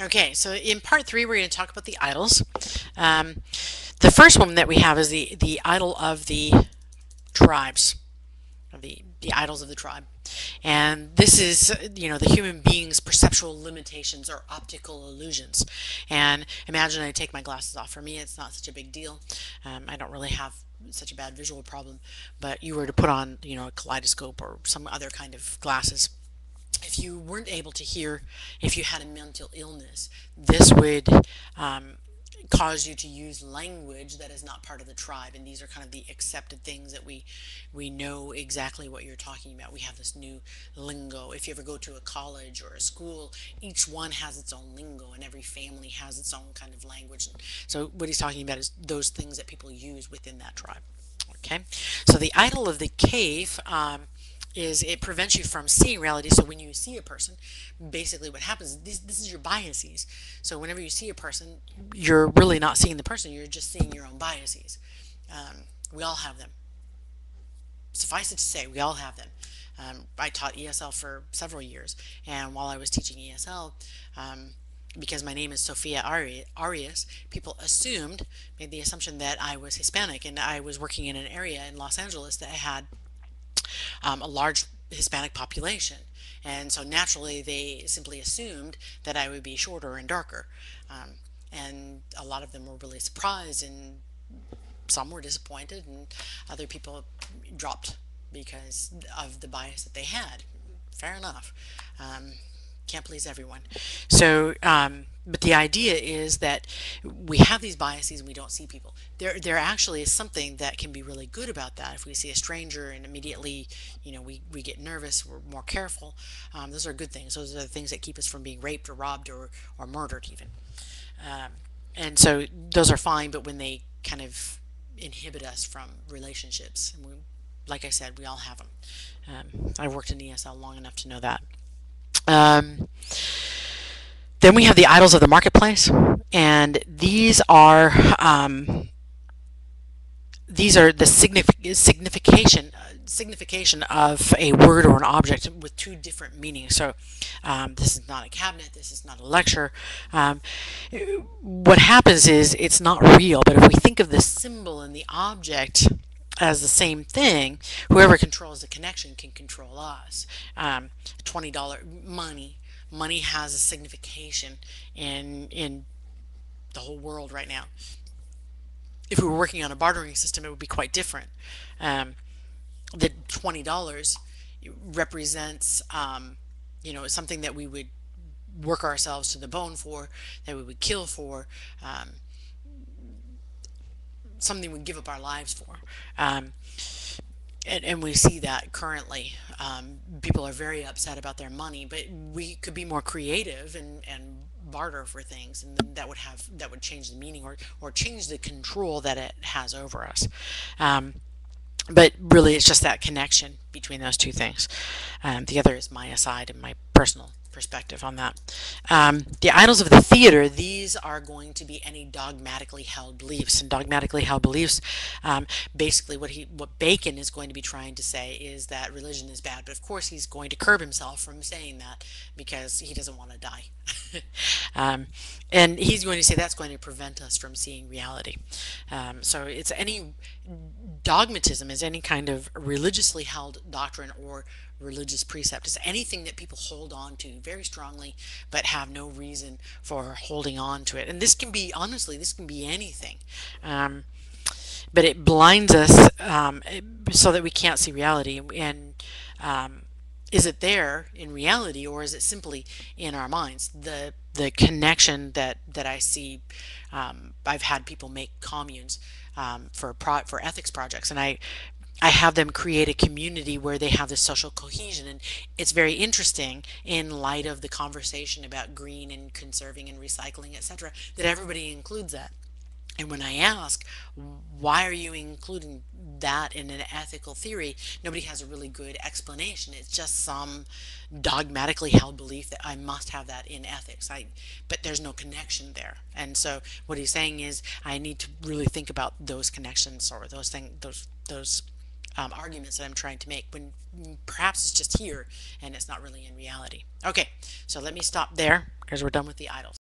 Okay, so in part three, we're going to talk about the idols. Um, the first one that we have is the idol of the tribes, of the idols of the tribe. And this is, the human being's perceptual limitations or optical illusions. And imagine I take my glasses off. For me, it's not such a big deal. I don't really have such a bad visual problem. But you were to put on, a kaleidoscope or some other kind of glasses. If you weren't able to hear, if you had a mental illness, this would cause you to use language that is not part of the tribe. And these are kind of the accepted things that we know exactly what you're talking about. We have this new lingo. If you ever go to a college or a school, each one has its own lingo, and every family has its own kind of language. So what he's talking about is those things that people use within that tribe. Okay, so the idol of the cave is it prevents you from seeing reality. So when you see a person, basically what happens is this is your biases. So whenever you see a person, you're really not seeing the person, you're just seeing your own biases. We all have them. Suffice it to say, we all have them. I taught ESL for several years, and while I was teaching ESL, because my name is Sophia Arias, people made the assumption that I was Hispanic, and I was working in an area in Los Angeles that had a large Hispanic population. And so naturally, they simply assumed that I would be shorter and darker. And a lot of them were really surprised, and some were disappointed, and other people dropped because of the bias that they had. Fair enough. Can't please everyone. So, but the idea is that we have these biases and we don't see people. There actually is something that can be really good about that. If we see a stranger and immediately, we get nervous, we're more careful. Those are good things. Those are the things that keep us from being raped or robbed or murdered even. Um, and so those are fine, but when they kind of inhibit us from relationships, and like I said, we all have them. I've worked in ESL long enough to know that. Um, then we have the idols of the marketplace, and these are the signification of a word or an object with two different meanings. So this is not a cabinet, this is not a lecture. What happens is it's not real, but if we think of the symbol and the object as the same thing, whoever controls the connection can control us. $20 money has a signification in the whole world right now. If we were working on a bartering system, it would be quite different. The $20 represents, something that we would work ourselves to the bone for, that we would kill for, something we'd give up our lives for. And we see that currently. People are very upset about their money, but we could be more creative and barter for things, and then that would change the meaning or change the control that it has over us. But really, it's just that connection between those two things. The other is my aside and my personal perspective on that. The idols of the theater, these are going to be any dogmatically held beliefs. And dogmatically held beliefs, basically what Bacon is going to be trying to say is that religion is bad. But of course he's going to curb himself from saying that because he doesn't want to die. And he's going to say that's going to prevent us from seeing reality. So it's any dogmatism is any kind of religiously held doctrine or religious precept. It's anything that people hold on to very strongly but have no reason for holding on to it. And this can be, honestly, this can be anything. But it blinds us so that we can't see reality. And is it there in reality, or is it simply in our minds? The connection that I see, I've had people make communes for ethics projects, and I have them create a community where they have this social cohesion, and it's very interesting in light of the conversation about green and conserving and recycling, etc., that everybody includes that. And when I ask, why are you including that in an ethical theory, nobody has a really good explanation. It's just some dogmatically held belief that I must have that in ethics. But there's no connection there. And so what he's saying is I need to really think about those connections or those arguments that I'm trying to make when perhaps it's just here and it's not really in reality. Okay, so let me stop there because we're done with the idols.